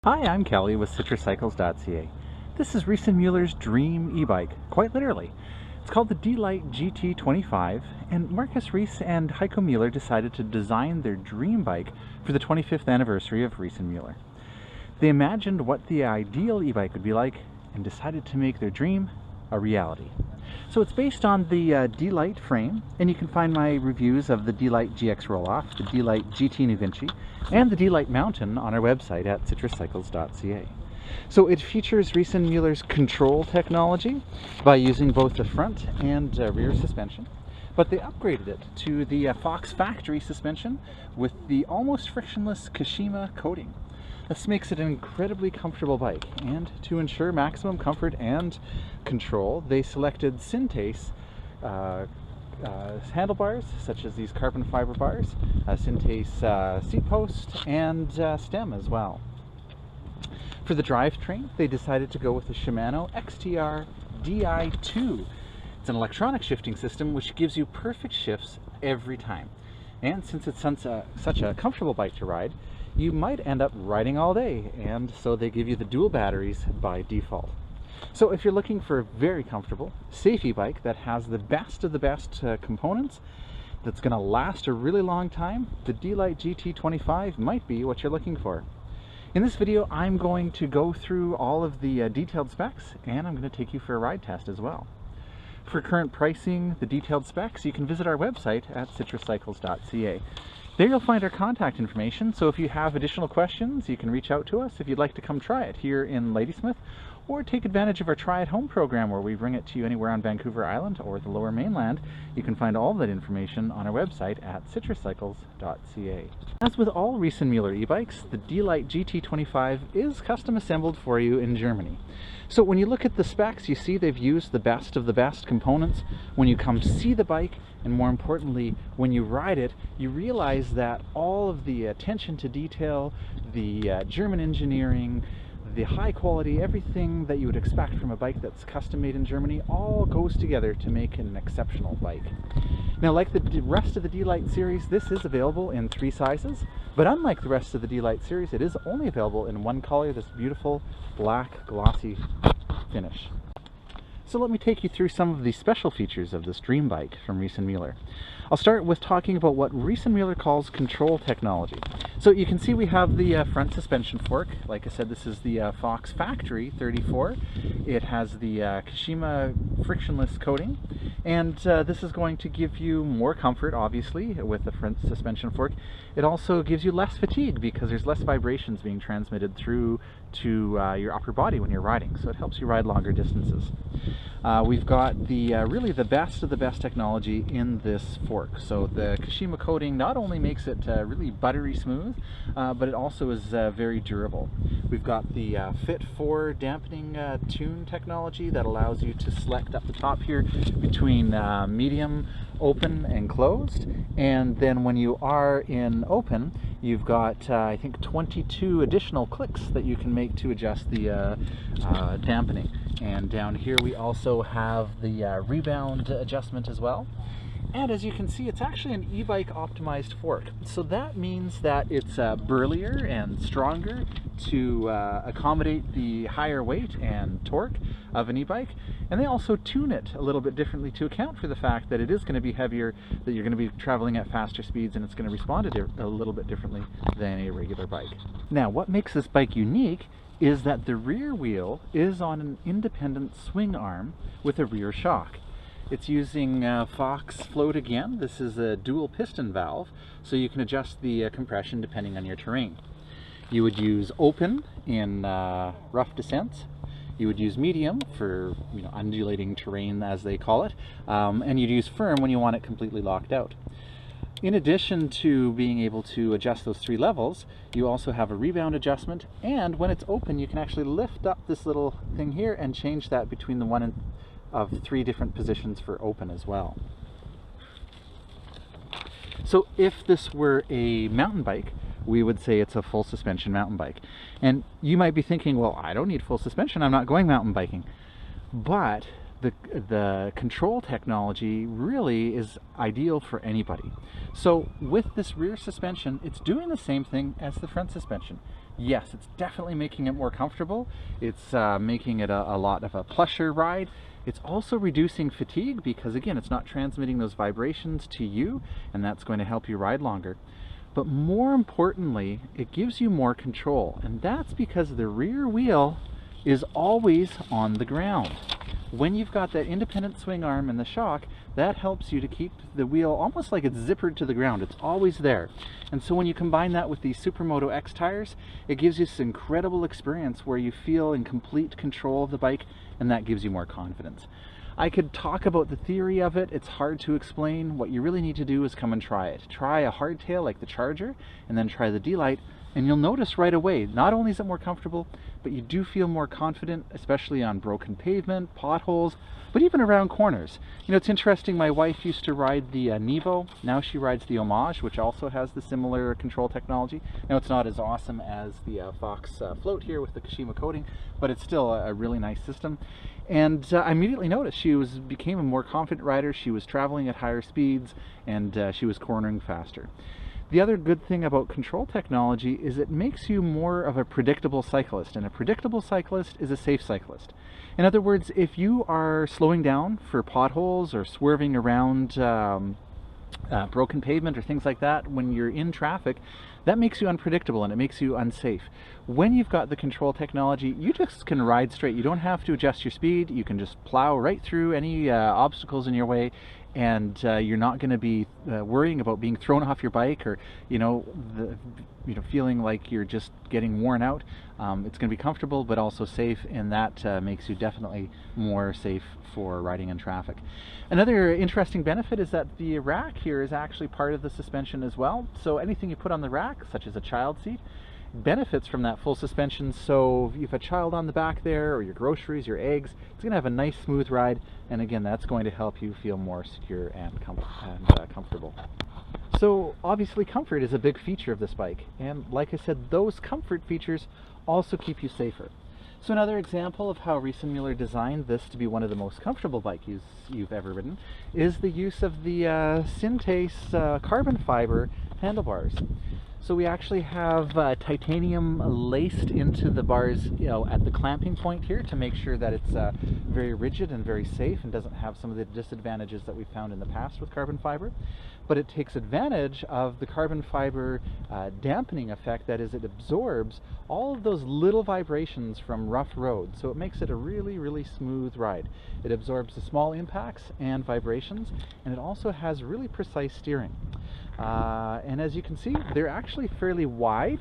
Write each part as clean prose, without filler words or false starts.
Hi, I'm Kelly with citruscycles.ca. This is Riese Muller's dream e-bike, quite literally. It's called the Delite GT25, and Marcus Riese and Heiko Muller decided to design their dream bike for the 25th anniversary of Riese Muller. They imagined what the ideal e-bike would be like and decided to make their dream a reality. So it's based on the Delite frame, and you can find my reviews of the Delite GX Roll-Off, the Delite GT New Vinci, and the Delite Mountain on our website at citruscycles.ca. So it features Riese Muller's control technology by using both the front and rear suspension, but they upgraded it to the Fox factory suspension with the almost frictionless Kashima coating. This makes it an incredibly comfortable bike, and to ensure maximum comfort and control, they selected Syntace handlebars, such as these carbon fiber bars, Syntace seat post, and stem as well. For the drivetrain, they decided to go with the Shimano Xt R Di2. It's an electronic shifting system which gives you perfect shifts every time. And since it's such a comfortable bike to ride, you might end up riding all day, and so they give you the dual batteries by default. So if you're looking for a very comfortable, safe e-bike that has the best of the best components, that's going to last a really long time, the Delite GT25 might be what you're looking for. In this video, I'm going to go through all of the detailed specs, and I'm going to take you for a ride test as well. For current pricing, the detailed specs, you can visit our website at citruscycles.ca. There you'll find our contact information, so if you have additional questions, you can reach out to us if you'd like to come try it here in Ladysmith, or take advantage of our Try at Home program where we bring it to you anywhere on Vancouver Island or the Lower Mainland. You can find all that information on our website at citruscycles.ca. As with all Riese Muller e-bikes, the Delite GT25 is custom assembled for you in Germany. So when you look at the specs, you see they've used the best of the best components. When you come see the bike, and more importantly, when you ride it, you realize that all of the attention to detail, the German engineering, the high quality, everything that you would expect from a bike that's custom made in Germany all goes together to make an exceptional bike. Now, like the rest of the Delite series, this is available in 3 sizes, but unlike the rest of the Delite series, it is only available in one color, this beautiful black glossy finish. So let me take you through some of the special features of this dream bike from Riese Muller. I'll start with talking about what Riese Muller calls control technology. So you can see we have the front suspension fork. Like I said, this is the Fox Factory 34. It has the Kashima frictionless coating, and this is going to give you more comfort, obviously, with the front suspension fork. It also gives you less fatigue because there's less vibrations being transmitted through to your upper body when you're riding, so it helps you ride longer distances. We've got the really the best of the best technology in this fork. So the Kashima coating not only makes it really buttery smooth, but it also is very durable. We've got the Fit 4 dampening tune technology that allows you to select up the top here between medium, open, and closed. And then when you are in open, you've got I think 22 additional clicks that you can make to adjust the dampening. And down here we also have the rebound adjustment as well. And as you can see, it's actually an e-bike optimized fork. So that means that it's burlier and stronger to accommodate the higher weight and torque of an e-bike. And they also tune it a little bit differently to account for the fact that it is going to be heavier, that you're going to be traveling at faster speeds, and it's going to respond a little bit differently than a regular bike. Now, what makes this bike unique is that the rear wheel is on an independent swing arm with a rear shock. It's using Fox float again. This is a dual piston valve, so you can adjust the compression depending on your terrain. You would use open in rough descents. You would use medium for undulating terrain, as they call it, and you'd use firm when you want it completely locked out. In addition to being able to adjust those 3 levels, you also have a rebound adjustment, and when it's open you can actually lift up this little thing here and change that between the one of 3 different positions for open as well. So if this were a mountain bike, we would say it's a full suspension mountain bike. And you might be thinking, well, I don't need full suspension, I'm not going mountain biking. But the control technology really is ideal for anybody. So with this rear suspension, it's doing the same thing as the front suspension. Yes, it's definitely making it more comfortable. It's making it a lot of a plusher ride. It's also reducing fatigue because, again, it's not transmitting those vibrations to you, and that's going to help you ride longer. But more importantly, it gives you more control, and that's because the rear wheel is always on the ground. When you've got that independent swing arm and the shock, that helps you to keep the wheel almost like it's zippered to the ground. It's always there. And so when you combine that with these Supermoto X tires, it gives you this incredible experience where you feel in complete control of the bike, and that gives you more confidence. I could talk about the theory of it. It's hard to explain. What you really need to do is come and try it. Try a hardtail like the Charger, and then try the Delite, and you'll notice right away, not only is it more comfortable, but you do feel more confident, especially on broken pavement, potholes, but even around corners. You know, it's interesting, my wife used to ride the Nevo. Now she rides the Homage, which also has the similar control technology. Now it's not as awesome as the Fox float here with the Kashima coating, but it's still a really nice system. And I immediately noticed she became a more confident rider. She was traveling at higher speeds, and she was cornering faster. The other good thing about control technology is it makes you more of a predictable cyclist, and a predictable cyclist is a safe cyclist. In other words, if you are slowing down for potholes or swerving around broken pavement or things like that when you're in traffic, that makes you unpredictable and it makes you unsafe. When you've got the control technology, you just can ride straight. You don't have to adjust your speed. You can just plow right through any obstacles in your way, and you're not going to be worrying about being thrown off your bike or feeling like you're just getting worn out. It's going to be comfortable but also safe, and that makes you definitely more safe for riding in traffic. Another interesting benefit is that the rack here is actually part of the suspension as well. So anything you put on the rack, such as a child seat, benefits from that full suspension. So if you have a child on the back there, or your groceries, your eggs, it's going to have a nice smooth ride, and again, that's going to help you feel more secure and comfortable. So obviously comfort is a big feature of this bike, and like I said, those comfort features also keep you safer. So another example of how Riese Muller designed this to be one of the most comfortable bikes you've ever ridden is the use of the Syntace carbon fiber handlebars. So we actually have titanium laced into the bars, at the clamping point here to make sure that it's very rigid and very safe and doesn't have some of the disadvantages that we found in the past with carbon fiber. But it takes advantage of the carbon fiber dampening effect. That is, it absorbs all of those little vibrations from rough roads, so it makes it a really, really smooth ride. It absorbs the small impacts and vibrations, and it also has really precise steering. And as you can see, they're actually fairly wide.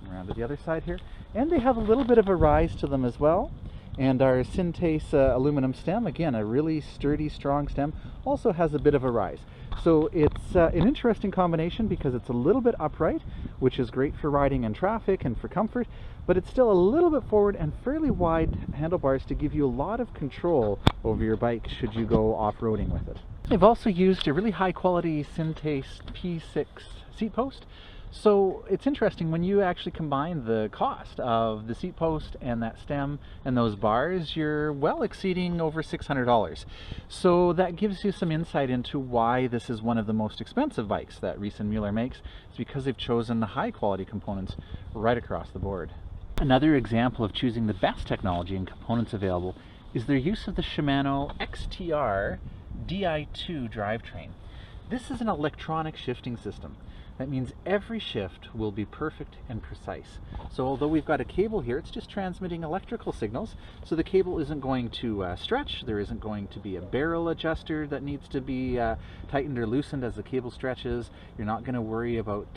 Around to the other side here, and they have a little bit of a rise to them as well. And our Syntace aluminum stem, again, a really sturdy, strong stem, also has a bit of a rise. So it's an interesting combination because it's a little bit upright, which is great for riding in traffic and for comfort, but it's still a little bit forward and fairly wide handlebars to give you a lot of control over your bike should you go off-roading with it. They've also used a really high-quality Syntace P6 seat post. So it's interesting, when you actually combine the cost of the seat post and that stem and those bars, you're well exceeding over $600. So that gives you some insight into why this is one of the most expensive bikes that Riese Muller makes. It's because they've chosen the high quality components right across the board. Another example of choosing the best technology and components available is their use of the Shimano Xt R Di2 drivetrain. This is an electronic shifting system. That means every shift will be perfect and precise. So although we've got a cable here, it's just transmitting electrical signals, so the cable isn't going to stretch. There isn't going to be a barrel adjuster that needs to be tightened or loosened as the cable stretches. You're not going to worry about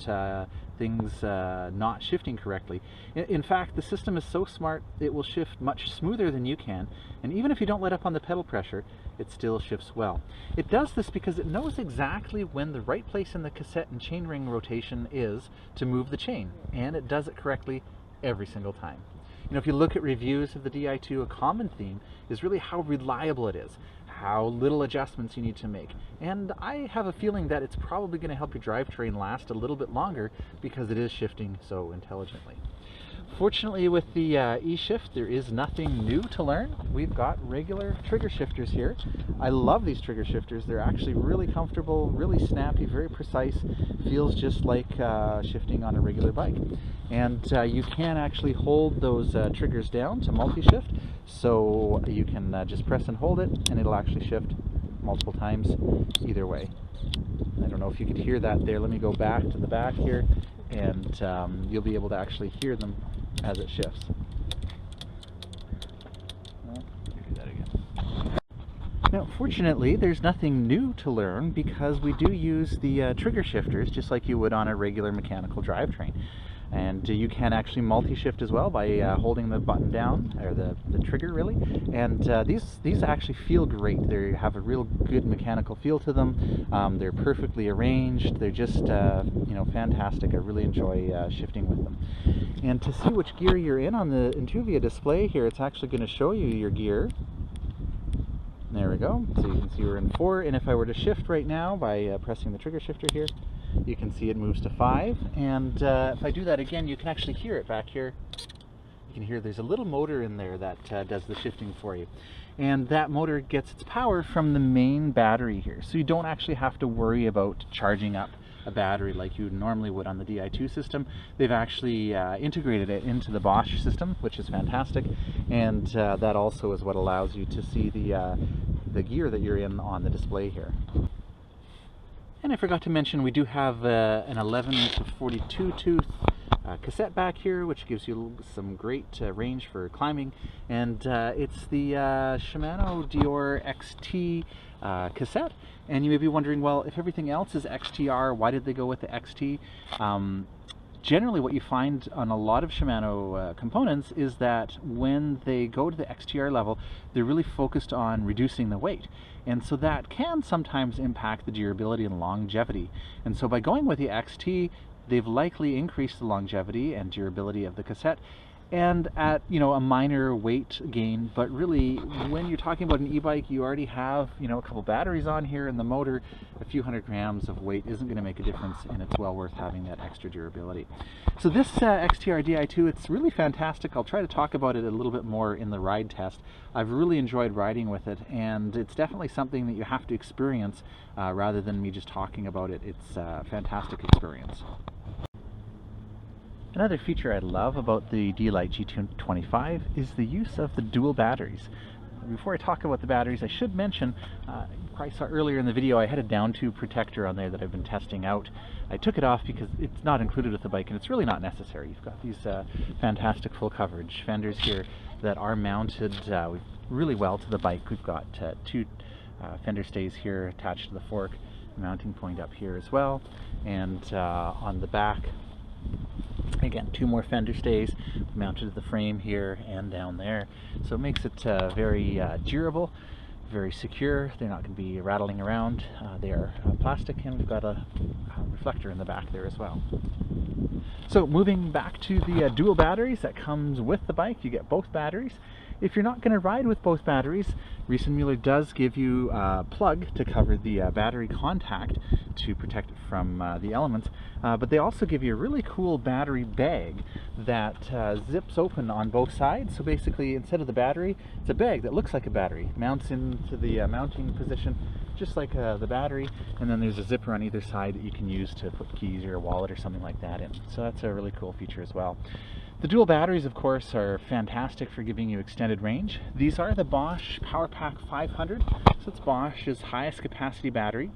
things not shifting correctly. In fact, the system is so smart, it will shift much smoother than you can, and even if you don't let up on the pedal pressure, it still shifts well. It does this because it knows exactly when the right place in the cassette and chainring rotation is to move the chain, and it does it correctly every single time. You know, if you look at reviews of the Di2, a common theme is really how reliable it is, how little adjustments you need to make. And I have a feeling that it's probably going to help your drivetrain last a little bit longer because it is shifting so intelligently. Fortunately, with the E-Shift, there is nothing new to learn. We've got regular trigger shifters here. I love these trigger shifters. They're actually really comfortable, really snappy, very precise. Feels just like shifting on a regular bike. And you can actually hold those triggers down to multi-shift, so you can just press and hold it, and it'll actually shift multiple times either way. I don't know if you could hear that there. Let me go back to the back here, and you'll be able to actually hear them as it shifts. Do that again. Now, fortunately, there's nothing new to learn because we do use the trigger shifters just like you would on a regular mechanical drivetrain. And you can actually multi-shift as well by holding the button down, or the trigger really. And these actually feel great. They have a real good mechanical feel to them. They're perfectly arranged. They're just you know, fantastic. I really enjoy shifting with them. And to see which gear you're in on the Intuvia display here, it's actually going to show you your gear. There we go. So you can see we're in 4, and if I were to shift right now by pressing the trigger shifter here, you can see it moves to 5, and if I do that again, you can actually hear it back here. You can hear there's a little motor in there that does the shifting for you. And that motor gets its power from the main battery here, so you don't actually have to worry about charging up a battery like you normally would on the Di2 system. They've actually integrated it into the Bosch system, which is fantastic, and that also is what allows you to see the gear that you're in on the display here. And I forgot to mention, we do have an 11 to 42 tooth cassette back here, which gives you some great range for climbing, and it's the Shimano Xt cassette. And you may be wondering, well, if everything else is Xt R, why did they go with the XT? Generally what you find on a lot of Shimano components is that when they go to the Xt R level, they're really focused on reducing the weight. And so that can sometimes impact the durability and longevity. And so by going with the XT, they've likely increased the longevity and durability of the cassette, and at, you know, a minor weight gain. But really, when you're talking about an e-bike, you already have, you know, a couple batteries on here, and the motor, a few hundred grams of weight isn't going to make a difference, and it's well worth having that extra durability. So this Xt R Di2, it's really fantastic. I'll try to talk about it a little bit more in the ride test. I've really enjoyed riding with it, and it's definitely something that you have to experience rather than me just talking about it. It's a fantastic experience. Another feature I love about the Delite G25 is the use of the dual batteries. Before I talk about the batteries, I should mention, you probably saw earlier in the video, I had a down tube protector on there that I've been testing out. I took it off because it's not included with the bike, and it's really not necessary. You've got these fantastic full coverage fenders here that are mounted really well to the bike. We've got 2 fender stays here attached to the fork, mounting point up here as well, and on the back, again, 2 more fender stays mounted to the frame here and down there. So it makes it very durable, very secure. They're not going to be rattling around. They are plastic, and we've got a reflector in the back there as well. So moving back to the dual batteries that comes with the bike, you get both batteries. If you're not going to ride with both batteries, Riese Muller does give you a plug to cover the battery contact to protect it from the elements, but they also give you a really cool battery bag that zips open on both sides. So basically, instead of the battery, it's a bag that looks like a battery, mounts into the mounting position just like the battery, and then there's a zipper on either side that you can use to put keys or a wallet or something like that in. So that's a really cool feature as well. The dual batteries, of course, are fantastic for giving you extended range. These are the Bosch PowerPack 500, so it's Bosch's highest capacity battery,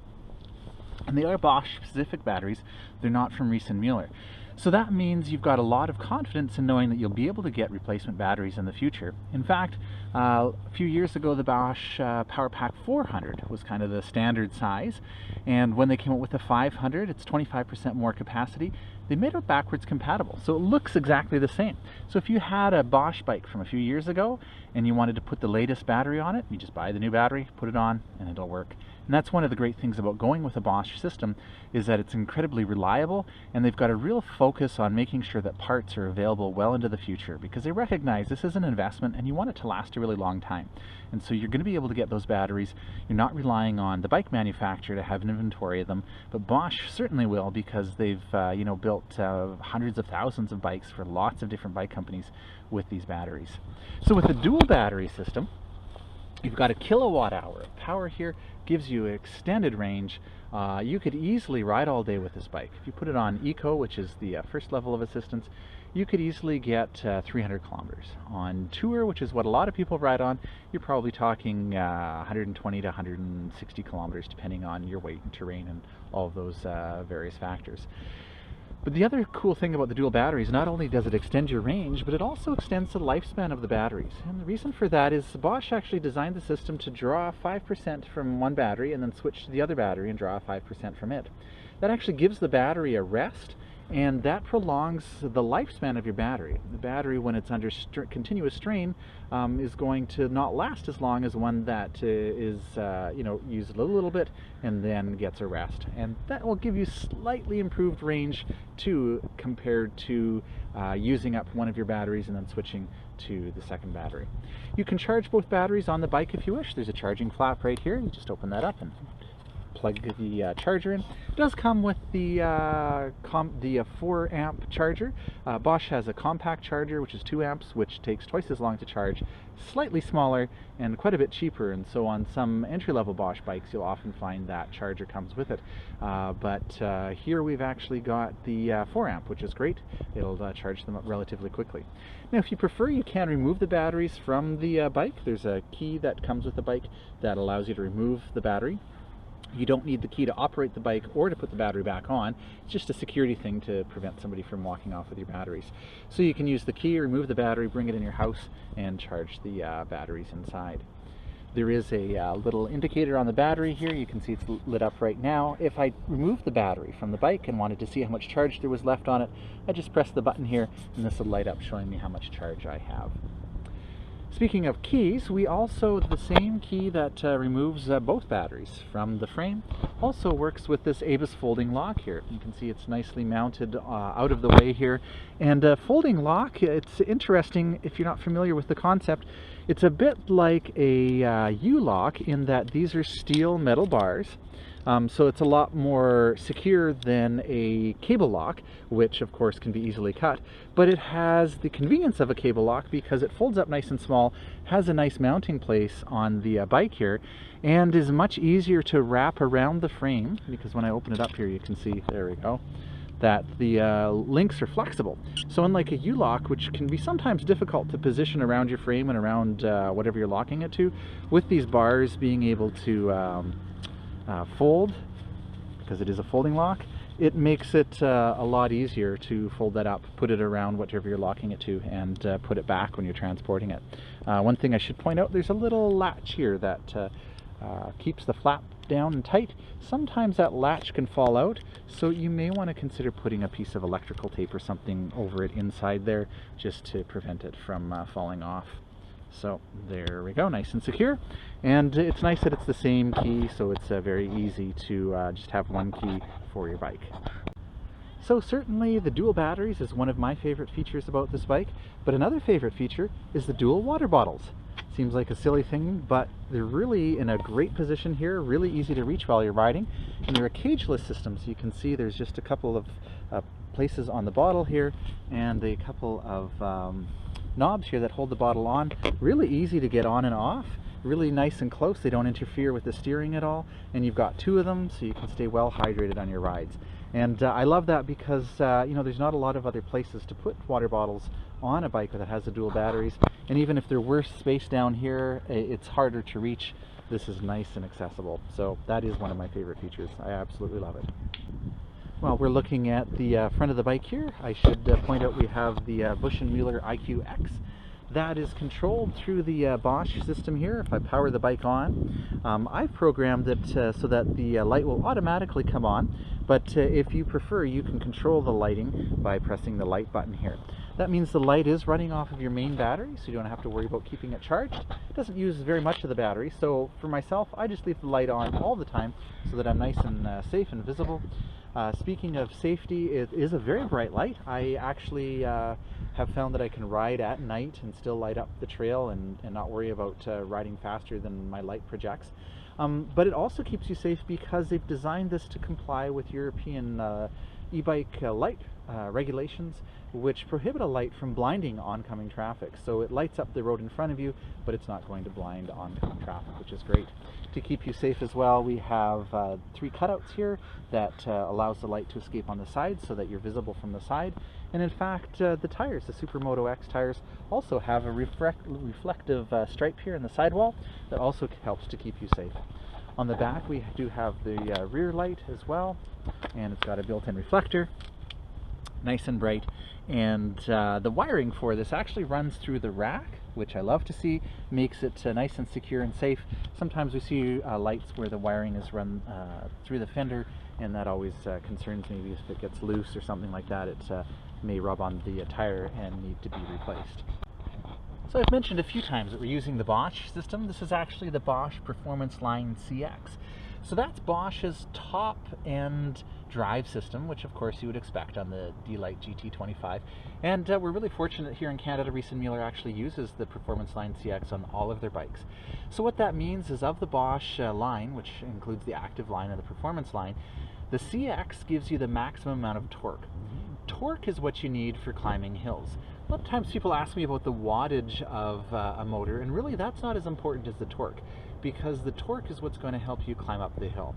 and they are Bosch specific batteries. They're not from Riese Muller. So that means you've got a lot of confidence in knowing that you'll be able to get replacement batteries in the future. In fact, a few years ago, the Bosch PowerPack 400 was kind of the standard size, and when they came out with the 500, it's 25% more capacity. They made it backwards compatible, so it looks exactly the same. So if you had a Bosch bike from a few years ago and you wanted to put the latest battery on it, you just buy the new battery, put it on, and it'll work And that's one of the great things about going with a Bosch system, is that it's incredibly reliable, and they've got a real focus on making sure that parts are available well into the future, because they recognize this is an investment and you want it to last a really long time. And so you're going to be able to get those batteries. You're not relying on the bike manufacturer to have an inventory of them, but Bosch certainly will, because they've built hundreds of thousands of bikes for lots of different bike companies with these batteries. So with the dual battery system, you've got a kilowatt hour of power here, gives you extended range. You could easily ride all day with this bike. If you put it on Eco, which is the first level of assistance, you could easily get 300 kilometers. On Tour, which is what a lot of people ride on, you're probably talking 120 to 160 kilometers, depending on your weight and terrain and all of those various factors. But the other cool thing about the dual batteries, not only does it extend your range, but it also extends the lifespan of the batteries. And the reason for that is Bosch actually designed the system to draw 5% from one battery and then switch to the other battery and draw 5% from it. That actually gives the battery a rest, and that prolongs the lifespan of your battery. The battery, when it's under continuous strain, is going to not last as long as one that is used a little bit and then gets a rest. And that will give you slightly improved range too, compared to using up one of your batteries and then switching to the second battery. You can charge both batteries on the bike if you wish. There's a charging flap right here. You just open that up and plug the charger in. It does come with the 4 amp charger. Bosch has a compact charger, which is 2 amps, which takes twice as long to charge, slightly smaller and quite a bit cheaper, and so on some entry-level Bosch bikes you'll often find that charger comes with it. But here we've actually got the 4 amp, which is great. It'll charge them up relatively quickly. Now if you prefer, you can remove the batteries from the bike. There's a key that comes with the bike that allows you to remove the battery. You don't need the key to operate the bike or to put the battery back on. It's just a security thing to prevent somebody from walking off with your batteries. So you can use the key, remove the battery, bring it in your house, and charge the batteries inside. There is a little indicator on the battery here. You can see it's lit up right now. If I removed the battery from the bike and wanted to see how much charge there was left on it, I just press the button here and this will light up showing me how much charge I have. Speaking of keys, we also, the same key that removes both batteries from the frame also works with this Avis folding lock here. You can see it's nicely mounted out of the way here. And folding lock, it's interesting if you're not familiar with the concept. It's a bit like a U-lock in that these are steel metal bars. So it's a lot more secure than a cable lock, which of course can be easily cut, but it has the convenience of a cable lock because it folds up nice and small, has a nice mounting place on the bike here, and is much easier to wrap around the frame, because when I open it up here you can see, there we go, that the links are flexible. So unlike a U-lock, which can be sometimes difficult to position around your frame and around whatever you're locking it to, with these bars being able to fold, because it is a folding lock, it makes it a lot easier to fold that up, put it around whatever you're locking it to, and put it back when you're transporting it. One thing I should point out, there's a little latch here that keeps the flap down and tight. Sometimes that latch can fall out, so you may want to consider putting a piece of electrical tape or something over it inside there just to prevent it from falling off. So there we go, nice and secure. And it's nice that it's the same key, so it's very easy to just have one key for your bike. So certainly the dual batteries is one of my favorite features about this bike, but another favorite feature is the dual water bottles. Seems like a silly thing, but they're really in a great position here, really easy to reach while you're riding, and they're a cageless system, so you can see there's just a couple of places on the bottle here and a couple of knobs here that hold the bottle on. Really easy to get on and off, really nice and close. They don't interfere with the steering at all, and you've got 2 of them so you can stay well hydrated on your rides. And I love that because there's not a lot of other places to put water bottles on a bike that has the dual batteries, and even if there were space down here, it's harder to reach. This is nice and accessible, so that is one of my favorite features. I absolutely love it. Well, we're looking at the front of the bike here. I should point out we have the Bush & Muller IQ-X. That is controlled through the Bosch system here. If I power the bike on, I've programmed it so that the light will automatically come on, but if you prefer, you can control the lighting by pressing the light button here. That means the light is running off of your main battery, so you don't have to worry about keeping it charged. It doesn't use very much of the battery, so for myself, I just leave the light on all the time so that I'm nice and safe and visible. Speaking of safety, it is a very bright light. I actually have found that I can ride at night and still light up the trail and not worry about riding faster than my light projects. But it also keeps you safe because they've designed this to comply with European e-bike light regulations, which prohibit a light from blinding oncoming traffic. So it lights up the road in front of you, but it's not going to blind oncoming traffic, which is great. To keep you safe as well, we have 3 cutouts here that allows the light to escape on the side so that you're visible from the side. And in fact, the tires, the Supermoto X tires, also have a reflective stripe here in the sidewall that also helps to keep you safe. On the back, we do have the rear light as well, and it's got a built-in reflector, nice and bright. And the wiring for this actually runs through the rack, which I love to see, makes it nice and secure and safe. Sometimes we see lights where the wiring is run through the fender, and that always concerns me because if it gets loose or something like that, it may rub on the tire and need to be replaced. So I've mentioned a few times that we're using the Bosch system. This is actually the Bosch Performance Line CX. So that's Bosch's top-end drive system, which of course you would expect on the Delite GT25. And we're really fortunate here in Canada, Riese Muller actually uses the Performance Line CX on all of their bikes. So what that means is of the Bosch line, which includes the active line and the performance line, the CX gives you the maximum amount of torque. Torque is what you need for climbing hills. A lot of times people ask me about the wattage of a motor, and really that's not as important as the torque, because the torque is what's going to help you climb up the hill.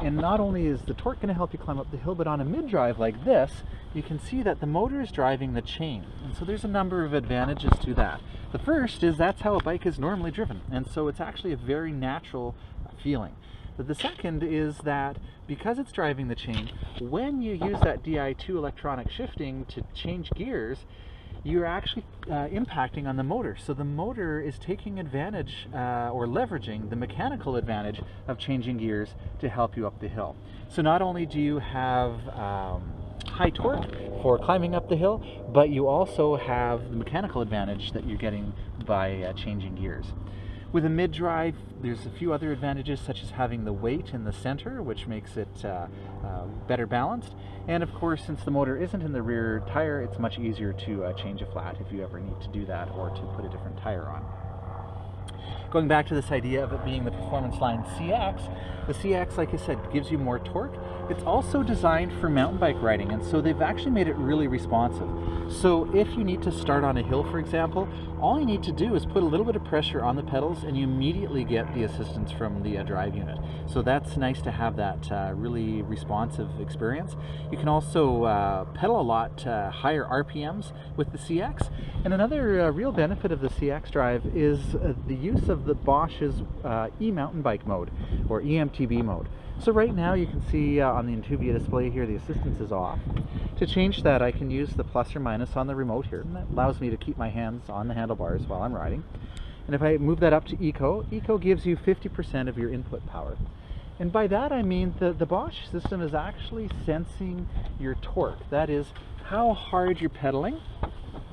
And not only is the torque going to help you climb up the hill, but on a mid-drive like this, you can see that the motor is driving the chain. And so there's a number of advantages to that. The first is that's how a bike is normally driven, and so it's actually a very natural feeling. But the second is that because it's driving the chain, when you use that Di2 electronic shifting to change gears, you're actually impacting on the motor. So the motor is taking advantage or leveraging the mechanical advantage of changing gears to help you up the hill. So not only do you have high torque for climbing up the hill, but you also have the mechanical advantage that you're getting by changing gears. With a mid-drive, there's a few other advantages, such as having the weight in the center, which makes it better balanced. And of course, since the motor isn't in the rear tire, it's much easier to change a flat if you ever need to do that or to put a different tire on. Going back to this idea of it being the Performance Line CX, the CX, like I said, gives you more torque. It's also designed for mountain bike riding, and so they've actually made it really responsive. So if you need to start on a hill, for example, all you need to do is put a little bit of pressure on the pedals and you immediately get the assistance from the drive unit. So that's nice to have that really responsive experience. You can also pedal a lot higher RPMs with the CX. And another real benefit of the CX drive is the use of the Bosch's e-mountain bike mode, or Emt-B mode. So right now you can see on the Intuvia display here the assistance is off. To change that, I can use the plus or minus on the remote here, and that allows me to keep my hands on the handlebars while I'm riding. And if I move that up to Eco, Eco gives you 50% of your input power. And by that I mean the Bosch system is actually sensing your torque. That is how hard you're pedaling.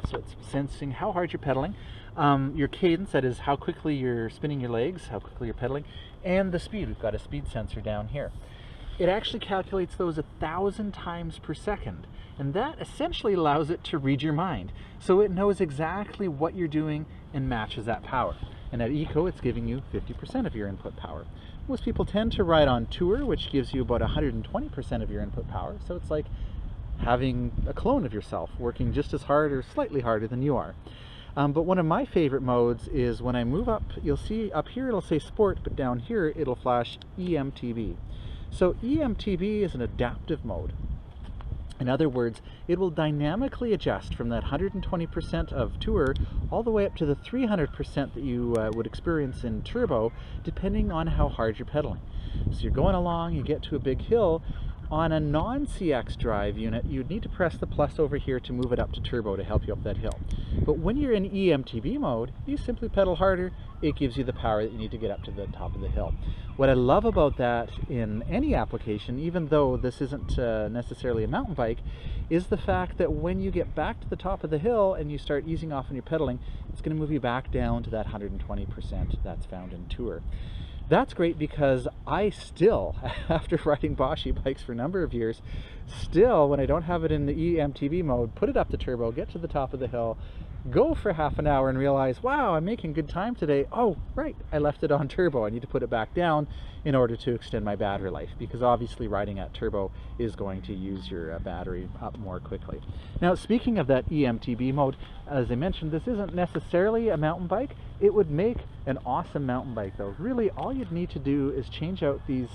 So it's sensing how hard you're pedaling. Your cadence, that is how quickly you're spinning your legs, how quickly you're pedaling, and the speed. We've got a speed sensor down here. It actually calculates those 1,000 times per second, and that essentially allows it to read your mind. So it knows exactly what you're doing and matches that power. And at Eco, it's giving you 50% of your input power. Most people tend to ride on Tour, which gives you about 120% of your input power. So it's like having a clone of yourself working just as hard or slightly harder than you are. But one of my favorite modes is when I move up, you'll see up here it'll say Sport, but down here it'll flash Emt-B. So Emt-B is an adaptive mode. In other words, it will dynamically adjust from that 120% of Tour all the way up to the 300% that you would experience in Turbo, depending on how hard you're pedaling. So you're going along, you get to a big hill, On a non-CX drive unit, you'd need to press the plus over here to move it up to turbo to help you up that hill. But when you're in Emt-B mode, you simply pedal harder. It gives you the power that you need to get up to the top of the hill. What I love about that in any application, even though this isn't necessarily a mountain bike, is the fact that when you get back to the top of the hill and you start easing off on your pedaling, it's going to move you back down to that 120% that's found in Tour. That's great because I still, after riding Boschy bikes for a number of years, still, when I don't have it in the Emt-B mode, put it up to turbo, get to the top of the hill, go for half an hour and realize, wow, I'm making good time today. Oh, right, I left it on turbo. I need to put it back down in order to extend my battery life, because obviously riding at turbo is going to use your battery up more quickly. Now, speaking of that Emt-B mode, as I mentioned, this isn't necessarily a mountain bike. It would make an awesome mountain bike though. Really, all you'd need to do is change out these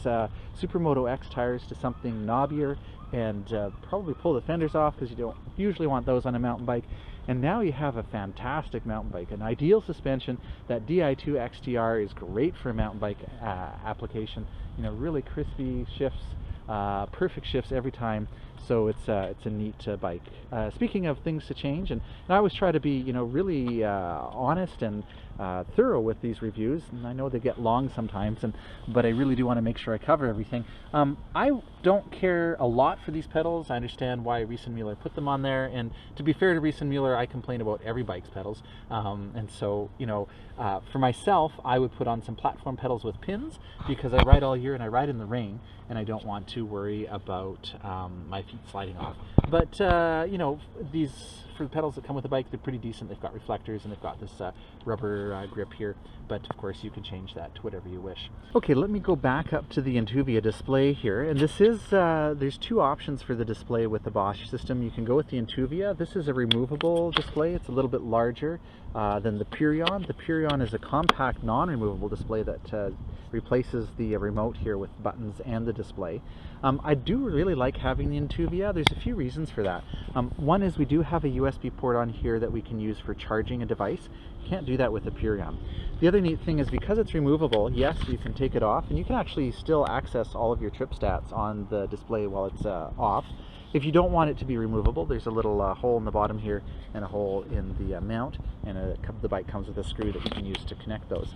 Supermoto X tires to something knobbier and probably pull the fenders off, because you don't usually want those on a mountain bike. And now you have a fantastic mountain bike, an ideal suspension. That Di2 Xt R is great for a mountain bike application. You know, really crispy shifts, perfect shifts every time. So it's a neat bike. Speaking of things to change, and I always try to be, you know, really honest and thorough with these reviews, and I know they get long sometimes, but I really do want to make sure I cover everything. I don't care a lot for these pedals. I understand why Riese Muller put them on there, and to be fair to Riese Muller, I complain about every bike's pedals, and so, you know, for myself, I would put on some platform pedals with pins, because I ride all year and I ride in the rain, and I don't want to worry about my feet sliding off. But you know, these, for the pedals that come with the bike, they're pretty decent. They've got reflectors and they've got this rubber grip here, but of course you can change that to whatever you wish. Okay, let me go back up to the Intuvia display here, and this is there's two options for the display with the Bosch system. You can go with the Intuvia. This is a removable display. It's a little bit larger than the Purion. The Purion is a compact, non-removable display that replaces the remote here with buttons and the display. I do really like having the Intuvia. There's a few reasons for that. One is we do have a USB port on here that we can use for charging a device. You can't do that with the Purion. The other neat thing is, because it's removable, yes, you can take it off and you can actually still access all of your trip stats on the display while it's off. If you don't want it to be removable, there's a little hole in the bottom here and a hole in the mount, and the bike comes with a screw that you can use to connect those.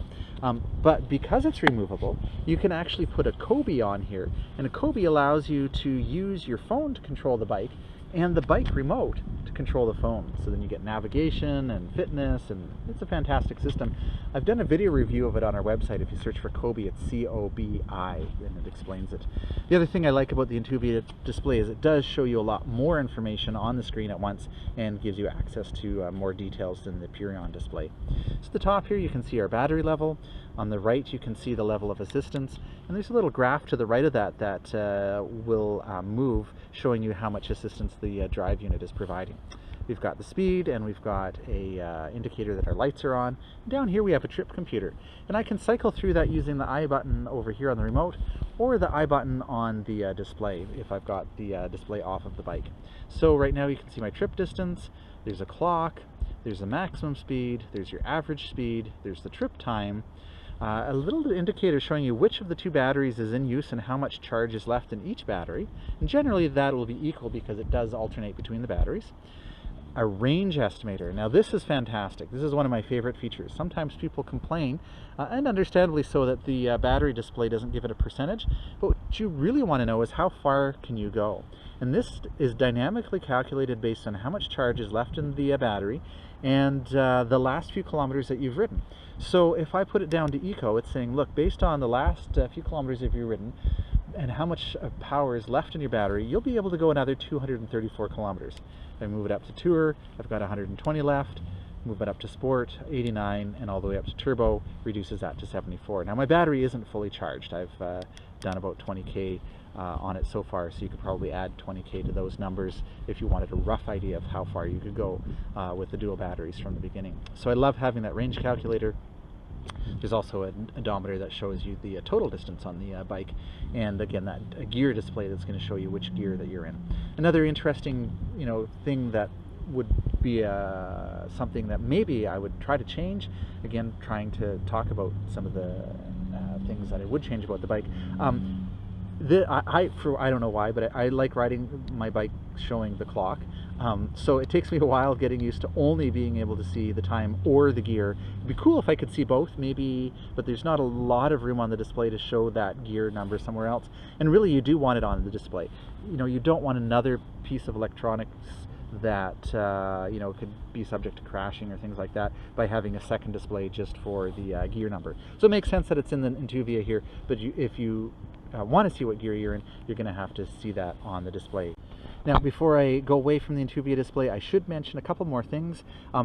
But because it's removable, you can actually put a Kobe on here, and a Kobe allows you to use your phone to control the bike and the bike remote to control the phone. So then you get navigation and fitness, and it's a fantastic system. I've done a video review of it on our website. If you search for Kobe, it's C-O-B-I, and it explains it. The other thing I like about the Intuvia display is it does show you a lot more information on the screen at once and gives you access to more details than the Purion display. So at the top here you can see our battery level. On the right you can see the level of assistance, and there's a little graph to the right of that that will move, showing you how much assistance the drive unit is providing. We've got the speed, and we've got a indicator that our lights are on. Down here we have a trip computer, and I can cycle through that using the I button over here on the remote, or the I button on the display if I've got the display off of the bike. So right now you can see my trip distance, there's a clock, there's the maximum speed, there's your average speed, there's the trip time, a little indicator showing you which of the two batteries is in use and how much charge is left in each battery, and generally that will be equal because it does alternate between the batteries. A range estimator. Now this is fantastic. This is one of my favorite features. Sometimes people complain, and understandably so, that the battery display doesn't give it a percentage, but what you really want to know is how far can you go. And this is dynamically calculated based on how much charge is left in the battery and the last few kilometers that you've ridden. So if I put it down to eco, it's saying, look, based on the last few kilometers that you've ridden and how much power is left in your battery, you'll be able to go another 234 kilometers. If I move it up to Tour, I've got 120 left. Move it up to Sport, 89, and all the way up to Turbo, reduces that to 74. Now my battery isn't fully charged. I've done about 20k on it so far, so you could probably add 20k to those numbers if you wanted a rough idea of how far you could go with the dual batteries from the beginning. So I love having that range calculator. There's also an odometer that shows you the total distance on the bike, and again that gear display that's going to show you which gear that you're in. Another interesting, you know, thing that would be something that maybe I would try to change, again trying to talk about some of the things that I would change about the bike. I don't know why, but I like riding my bike showing the clock. So it takes me a while getting used to only being able to see the time or the gear. It'd be cool if I could see both, maybe, but there's not a lot of room on the display to show that gear number somewhere else. And really, you do want it on the display. You know, you don't want another piece of electronics that you know, could be subject to crashing or things like that by having a second display just for the gear number. So it makes sense that it's in the Intuvia here, but if you want to see what gear you're in, you're going to have to see that on the display. Now, before I go away from the Intuvia display, I should mention a couple more things.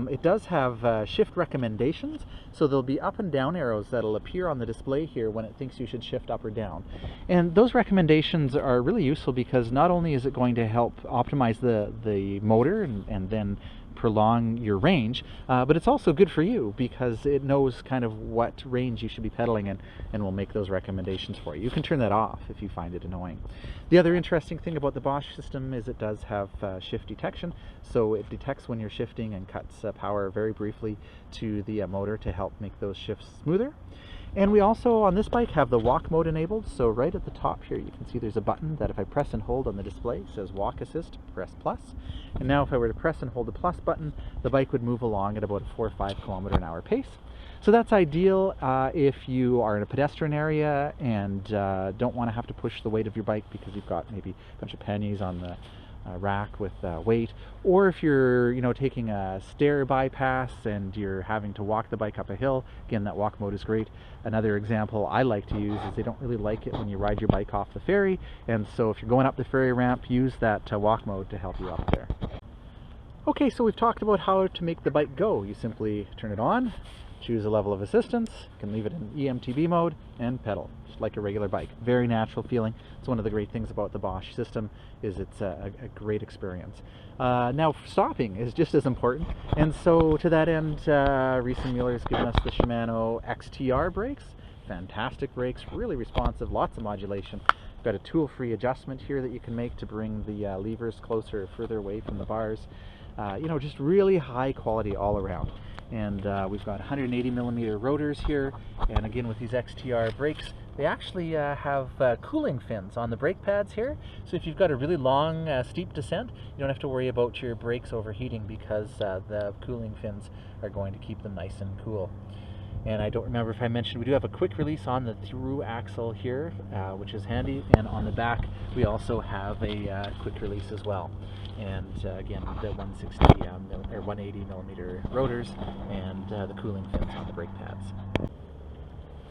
It does have shift recommendations, so there'll be up and down arrows that'll appear on the display here when it thinks you should shift up or down. And those recommendations are really useful because not only is it going to help optimize the motor and then prolong your range, but it's also good for you because it knows kind of what range you should be pedaling in and will make those recommendations for you. You can turn that off if you find it annoying. The other interesting thing about the Bosch system is it does have shift detection, so it detects when you're shifting and cuts power very briefly to the motor to help make those shifts smoother. And we also, on this bike, have the walk mode enabled. So right at the top here, you can see there's a button that if I press and hold on the display, it says walk assist, press plus. And now if I were to press and hold the plus button, the bike would move along at about a 4 or 5 km/h pace. So that's ideal if you are in a pedestrian area and don't want to have to push the weight of your bike because you've got maybe a bunch of panniers on the rack with weight, or if you're, you know, taking a stair bypass and you're having to walk the bike up a hill. Again, that walk mode is great. Another example I like to use is they don't really like it when you ride your bike off the ferry, and so if you're going up the ferry ramp, use that walk mode to help you up there. Okay, so we've talked about how to make the bike go. You simply turn it on, choose a level of assistance, you can leave it in Emt-B mode, and pedal, just like a regular bike. Very natural feeling. It's one of the great things about the Bosch system, is it's a great experience. Now stopping is just as important, and so to that end, Riese Muller has given us the Shimano Xt R brakes. Fantastic brakes, really responsive, lots of modulation. You've got a tool-free adjustment here that you can make to bring the levers closer or further away from the bars. You know, just really high quality all around. And we've got 180mm rotors here, and again with these Xt R brakes, they actually have cooling fins on the brake pads here, so if you've got a really long steep descent, you don't have to worry about your brakes overheating because the cooling fins are going to keep them nice and cool. And I don't remember if I mentioned, we do have a quick release on the through axle here, which is handy, and on the back we also have a quick release as well. And again, the 160 or 180mm rotors and the cooling fins on the brake pads.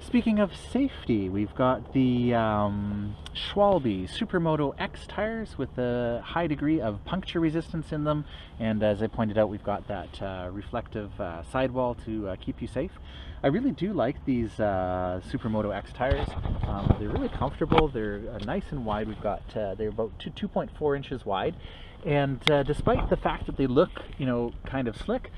Speaking of safety, we've got the Schwalbe Supermoto X tires with a high degree of puncture resistance in them, and as I pointed out, we've got that reflective sidewall to keep you safe. I really do like these Supermoto X tires. They're really comfortable. They're nice and wide. We've got they're about 2.4 inches wide. And despite the fact that they look, you know, kind of slick,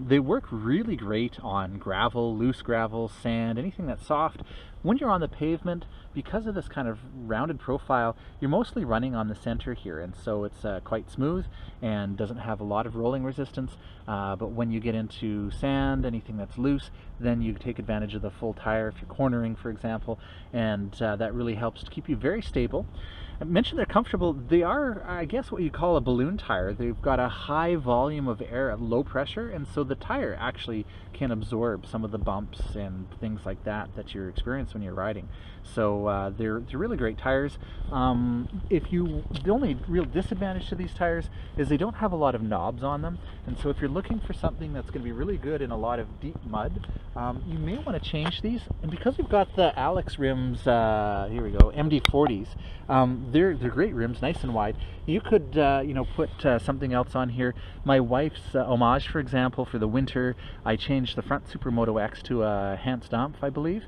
they work really great on gravel, loose gravel, sand, anything that's soft. When you're on the pavement, because of this kind of rounded profile, you're mostly running on the center here, and so it's quite smooth and doesn't have a lot of rolling resistance. But when you get into sand, anything that's loose, then you take advantage of the full tire if you're cornering, for example, and that really helps to keep you very stable. I mentioned they're comfortable. They are, I guess, what you call a balloon tire. They've got a high volume of air at low pressure, and so the tire actually can absorb some of the bumps and things like that you're experiencing when you're riding. So they're really great tires. The only real disadvantage to these tires is they don't have a lot of knobs on them, and so if you're looking for something that's going to be really good in a lot of deep mud, you may want to change these. And because we've got the Alex rims, here we go, MD40s, they're great rims, nice and wide. You could you know, put something else on here. My wife's Homage, for example, for the winter, I changed the front Supermoto X to a Hans Dampf, I believe.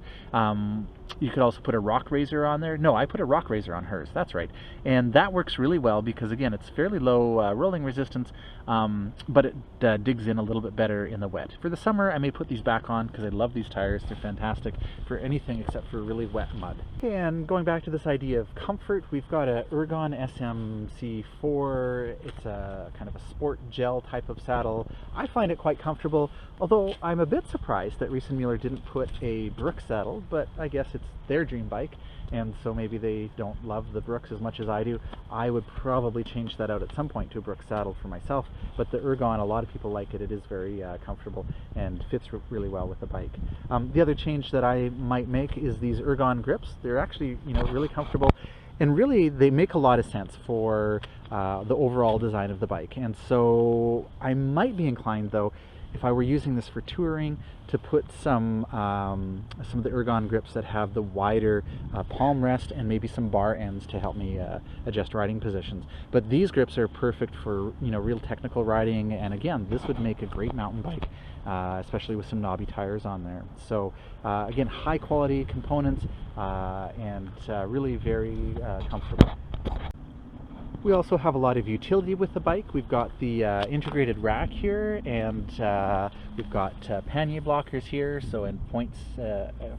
You could also put a rock raiser on there. No, I put a rock raiser on hers, that's right. And that works really well because, again, it's fairly low rolling resistance, but it digs in a little bit better in the wet. For the summer, I may put these back on because I love these tires. They're fantastic for anything except for really wet mud. And going back to this idea of comfort, we've got a Ergon SMC4. It's a kind of a sport gel type of saddle. I find it quite comfortable, although I'm a bit surprised that Riese Muller didn't put a Brook saddle, but I guess it's their dream bike, and so maybe they don't love the Brooks as much as I do. I would probably change that out at some point to a Brooks saddle for myself, but the Ergon, a lot of people like it. It is very comfortable and fits really well with the bike. The other change that I might make is these Ergon grips. They're actually, you know, really comfortable, and really they make a lot of sense for the overall design of the bike. And so I might be inclined, though, if I were using this for touring, to put some of the Ergon grips that have the wider palm rest and maybe some bar ends to help me adjust riding positions. But these grips are perfect for, you know, real technical riding, and again, this would make a great mountain bike, especially with some knobby tires on there. So again, high quality components and really very comfortable. We also have a lot of utility with the bike. We've got the integrated rack here, and we've got pannier blockers here, so and points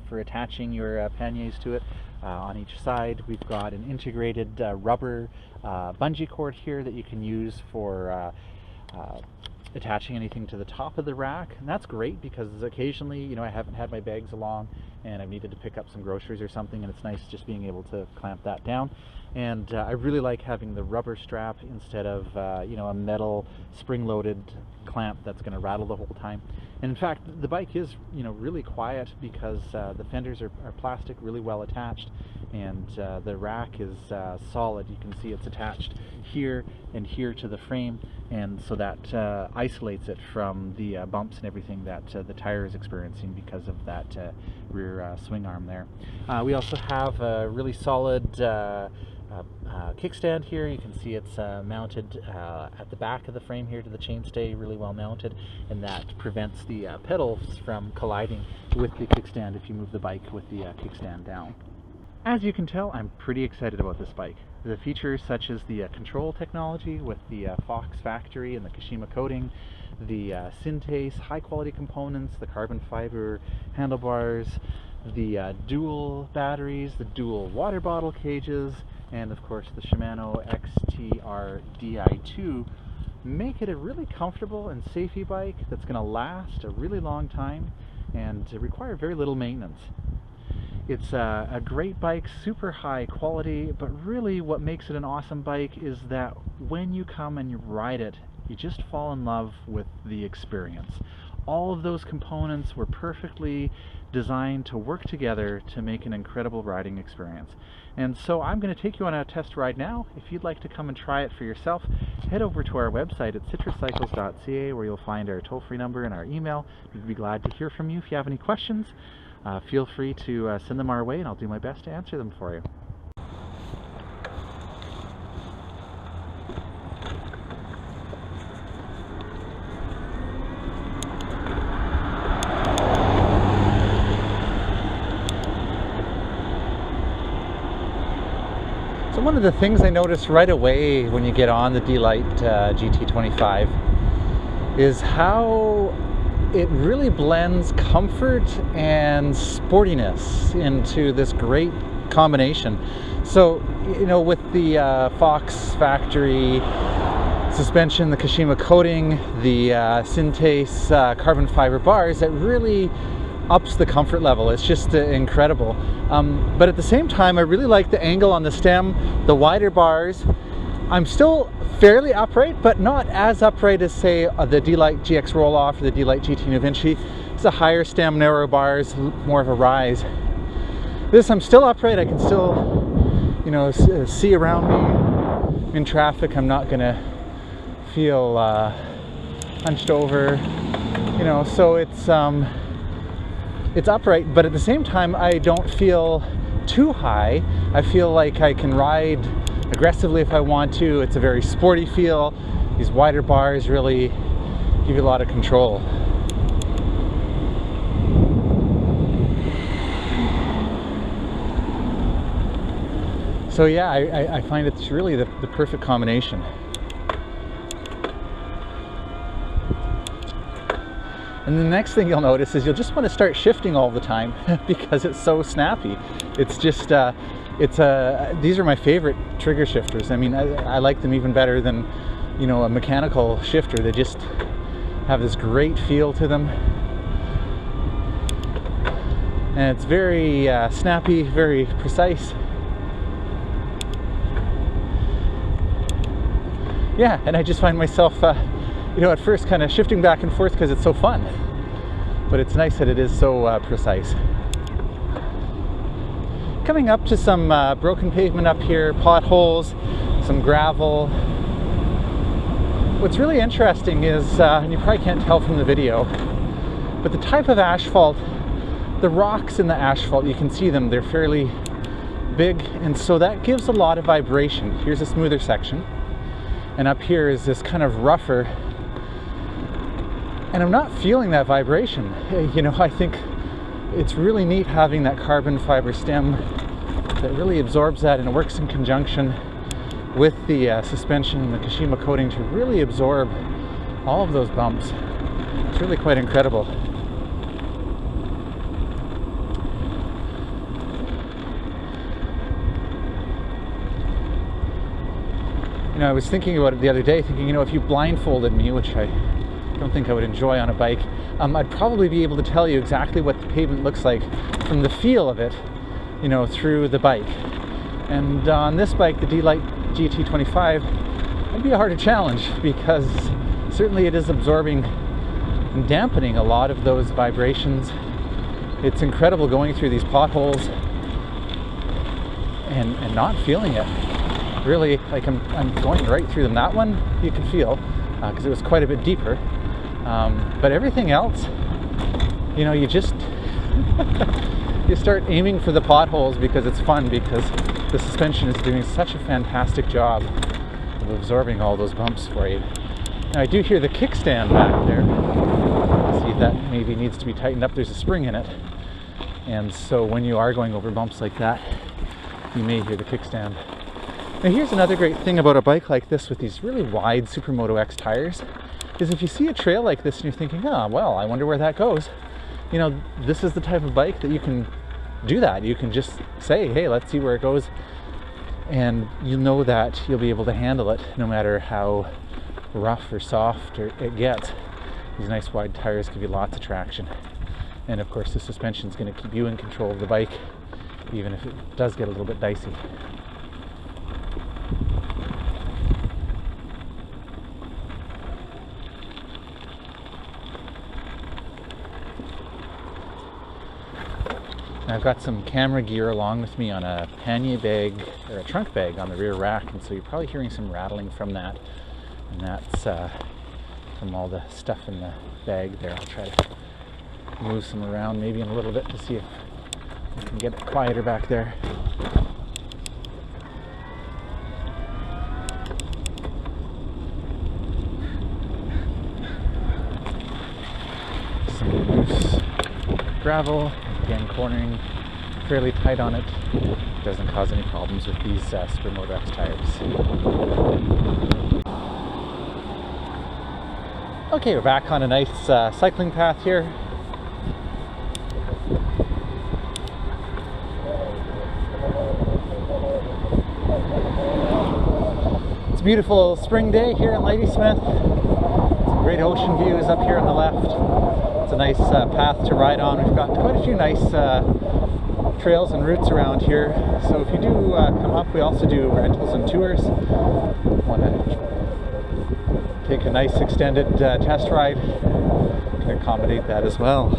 for attaching your panniers to it on each side. We've got an integrated rubber bungee cord here that you can use for attaching anything to the top of the rack, and that's great because occasionally, you know, I haven't had my bags along and I've needed to pick up some groceries or something, and it's nice just being able to clamp that down. And I really like having the rubber strap instead of you know, a metal spring-loaded clamp that's going to rattle the whole time. And in fact, the bike is, you know, really quiet because the fenders are plastic, really well attached, and the rack is solid. You can see it's attached here and here to the frame, and so that isolates it from the bumps and everything that the tire is experiencing because of that rear swing arm there. We also have a really solid kickstand here. You can see it's mounted at the back of the frame here to the chainstay, really well mounted, and that prevents the pedals from colliding with the kickstand if you move the bike with the kickstand down. As you can tell, I'm pretty excited about this bike. The features such as the control technology with the Fox factory and the Kashima coating, the Synthase high quality components, the carbon fiber handlebars, the dual batteries, the dual water bottle cages, and of course the Shimano Xt R Di2 make it a really comfortable and safety bike that's going to last a really long time and require very little maintenance. It's a great bike, super high quality, but really what makes it an awesome bike is that when you come and you ride it, you just fall in love with the experience. All of those components were perfectly designed to work together to make an incredible riding experience. And so I'm going to take you on a test ride now. If you'd like to come and try it for yourself, head over to our website at citruscycles.ca, where you'll find our toll-free number and our email. We'd be glad to hear from you. If you have any questions, feel free to send them our way, and I'll do my best to answer them for you. So one of the things I noticed right away when you get on the Delite GT25 is how it really blends comfort and sportiness into this great combination. So, you know, with the Fox factory suspension, the Kashima coating, the Synthase carbon fiber bars, it really ups the comfort level. It's just incredible. But at the same time, I really like the angle on the stem, the wider bars. I'm still fairly upright, but not as upright as, say, the Delite GX Roll-Off or the Delite GT New Vinci. It's a higher stem, narrow bars, more of a rise. This, I'm still upright. I can still, you know, see around me in traffic. I'm not gonna feel hunched over, you know. So it's upright, but at the same time, I don't feel too high. I feel like I can ride aggressively if I want to. It's a very sporty feel. These wider bars really give you a lot of control. So yeah, I find it's really the perfect combination. And the next thing you'll notice is you'll just want to start shifting all the time because it's so snappy. It's just these are my favorite trigger shifters. I mean, I like them even better than, you know, a mechanical shifter. They just have this great feel to them. and it's very snappy, very precise. Yeah, and I just find myself, you know, at first kind of shifting back and forth because it's so fun. But it's nice that it is so precise. Coming up to some broken pavement up here, potholes, some gravel. What's really interesting is, and you probably can't tell from the video, but the type of asphalt, the rocks in the asphalt, you can see them, they're fairly big, and so that gives a lot of vibration. Here's a smoother section, and up here is this kind of rougher, and I'm not feeling that vibration. You know, I think it's really neat having that carbon fiber stem that really absorbs that, and it works in conjunction with the suspension and the Kashima coating to really absorb all of those bumps. It's really quite incredible. You know, I was thinking about it the other day, thinking, you know, if you blindfolded me, which I don't think I would enjoy on a bike, I'd probably be able to tell you exactly what the pavement looks like from the feel of it, you know, through the bike. And on this bike, the Delite GT25, it'd be a harder challenge because certainly it is absorbing and dampening a lot of those vibrations. It's incredible going through these potholes and not feeling it. Really, like I'm going right through them. That one you can feel because it was quite a bit deeper. But everything else, you know, you just you start aiming for the potholes because it's fun, because the suspension is doing such a fantastic job of absorbing all those bumps for you. Now I do hear the kickstand back there. See if that maybe needs to be tightened up. There's a spring in it, and so when you are going over bumps like that, you may hear the kickstand. Now here's another great thing about a bike like this with these really wide Supermoto X tires, is if you see a trail like this and you're thinking, oh, well, I wonder where that goes, you know, this is the type of bike that you can do that. You can just say, hey, let's see where it goes, and you know that you'll be able to handle it no matter how rough or soft it gets. These nice wide tires give you lots of traction, and of course the suspension is going to keep you in control of the bike even if it does get a little bit dicey. I've got some camera gear along with me on a pannier bag, or a trunk bag on the rear rack, and so you're probably hearing some rattling from that, and that's from all the stuff in the bag there. I'll try to move some around maybe in a little bit to see if we can get it quieter back there. Some loose gravel. Again, cornering fairly tight on it. Doesn't cause any problems with these Supermoto X tires. Okay, we're back on a nice cycling path here. It's a beautiful spring day here in Ladysmith. Some great ocean views up here on the left. It's a nice path to ride on. We've got quite a few nice trails and routes around here. So if you do come up, we also do rentals and tours. Want to take a nice extended test ride, can accommodate that as well.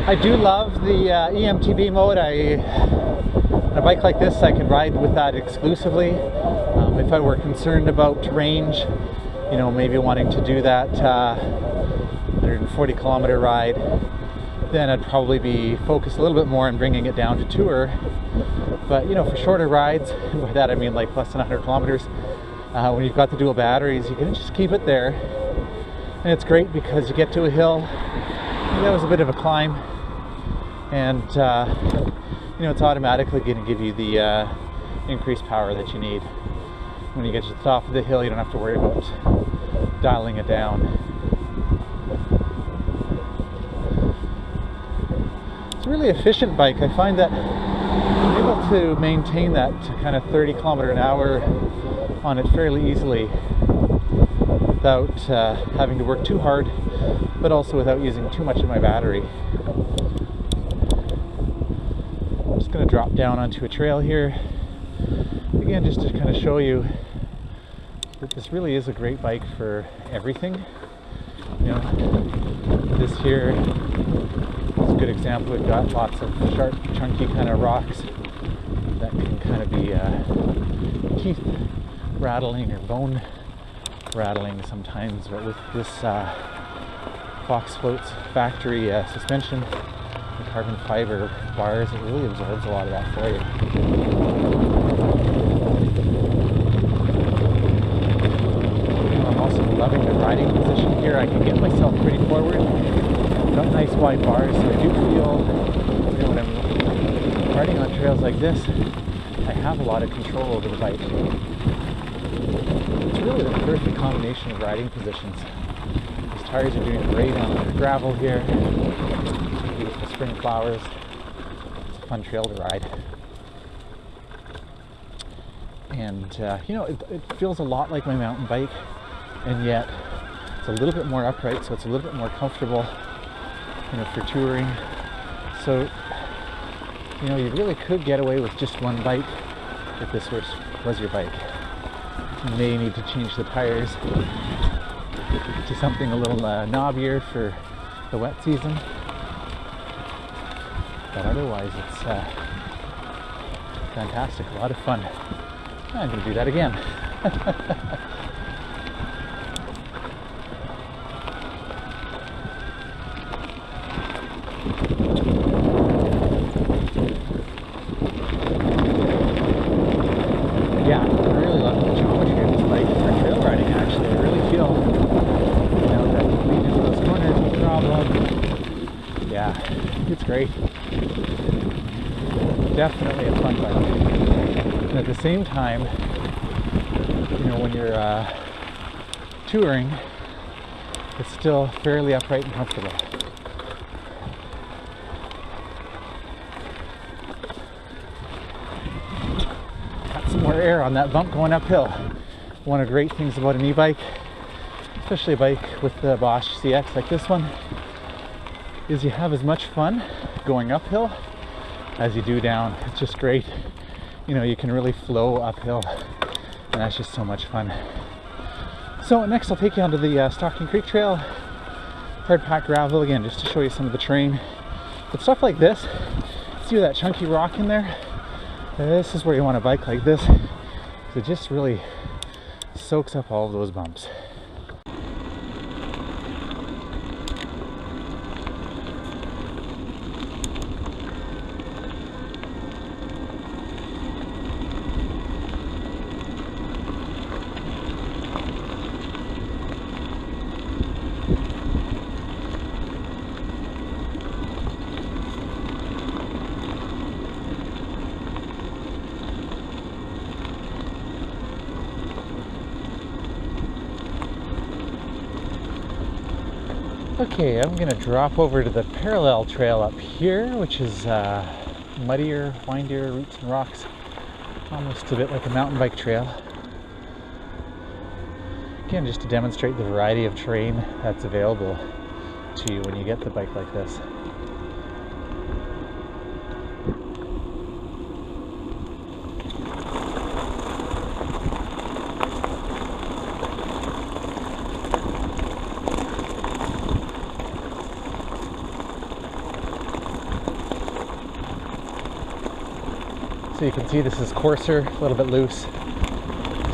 I do love the Emt-B Mode. On a bike like this, I could ride with that exclusively. If I were concerned about range, you know, maybe wanting to do that 140 kilometer ride, then I'd probably be focused a little bit more on bringing it down to tour. But you know, for shorter rides, and by that I mean like less than 100 kilometers, when you've got the dual batteries, you can just keep it there And it's great because you get to a hill, that was a bit of a climb, and you know, it's automatically going to give you the increased power that you need. When you get to the top of the hill, you don't have to worry about dialing it down. It's a really efficient bike. I find that I'm able to maintain that kind of 30 kilometer an hour on it fairly easily without having to work too hard, but also without using too much of my battery. I'm just going to drop down onto a trail here again, just to kind of show you that this really is a great bike for everything. You know, this here is a good example. We've got lots of sharp, chunky kind of rocks that can kind of be teeth rattling or bone rattling sometimes, but with this Fox Floats factory suspension, the carbon fiber bars, it really absorbs a lot of that for you. I'm also loving the riding position here. I can get myself pretty forward. I've got nice wide bars, so I do feel, you know, when I'm riding on trails like this, I have a lot of control over the bike. It's really the perfect combination of riding positions. These tires are doing great on the gravel here. Beautiful spring flowers. It's a fun trail to ride. And you know, it feels a lot like my mountain bike, and yet it's a little bit more upright, so it's a little bit more comfortable, you know, for touring. So, you know, you really could get away with just one bike if this was your bike. You may need to change the tires to something a little knobbier for the wet season, but otherwise it's fantastic, a lot of fun. I'm going to do that again. Yeah, I really love the geometry of this bike for trail riding, actually. I really feel, you know, that you lean into those corners, no problem. Yeah, it's great. Definitely a fun bike. And at the same time, you know, when you're touring, it's still fairly upright and comfortable. Got some more air on that bump going uphill. One of the great things about an e-bike, especially a bike with the Bosch CX like this one, is you have as much fun going uphill as you do down. It's just great. You know, you can really flow uphill, and that's just so much fun. So next I'll take you onto the Stocking Creek Trail, hard packed gravel again, just to show you some of the terrain. But stuff like this, see that chunky rock in there? This is where you want a bike like this. It just really soaks up all of those bumps. Okay, I'm going to drop over to the parallel trail up here, which is muddier, windier roots and rocks, almost a bit like a mountain bike trail. Again, just to demonstrate the variety of terrain that's available to you when you get the bike like this. So you can see this is coarser, a little bit loose.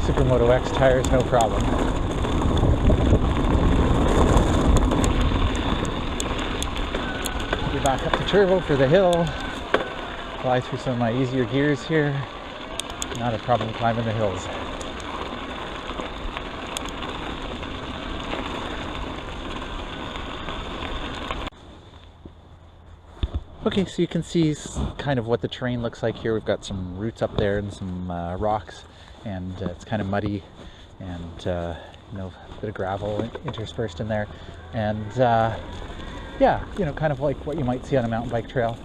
Supermoto X tires, no problem. Get back up to turbo for the hill. Fly through some of my easier gears here. Not a problem climbing the hills. Okay, so you can see kind of what the terrain looks like here. We've got some roots up there and some rocks, and it's kind of muddy, and you know, a bit of gravel interspersed in there, and yeah, you know, kind of like what you might see on a mountain bike trail.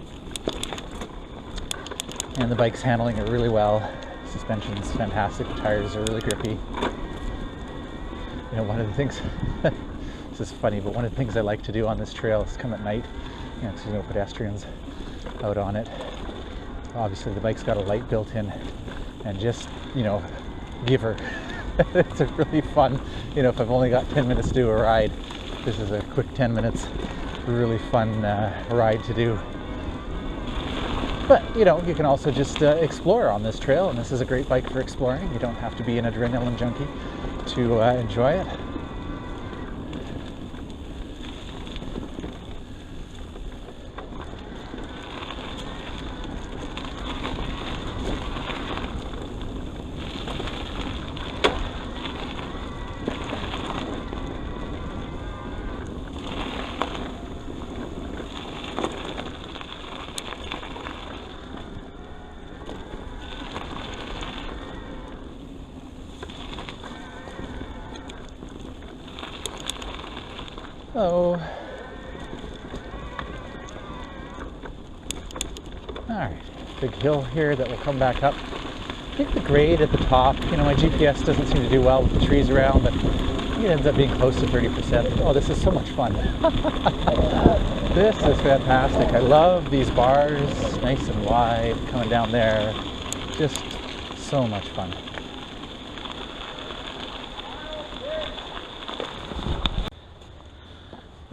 And the bike's handling it really well. Suspension's fantastic. The tires are really grippy. You know, one of the things, this is funny, but one of the things I like to do on this trail is come at night. You know, 'cause there's no pedestrians out on it. Obviously, the bike's got a light built in, and just, you know, give her. It's a really fun, you know, if I've only got 10 minutes to do a ride, this is a quick 10 minutes, really fun ride to do. But, you know, you can also just explore on this trail, and this is a great bike for exploring. You don't have to be an adrenaline junkie to enjoy it. Hello. Alright, big hill here that will come back up. I think the grade at the top, you know, my GPS doesn't seem to do well with the trees around, but it ends up being close to 30%. Oh, this is so much fun. This is fantastic. I love these bars, nice and wide, coming down there. Just so much fun.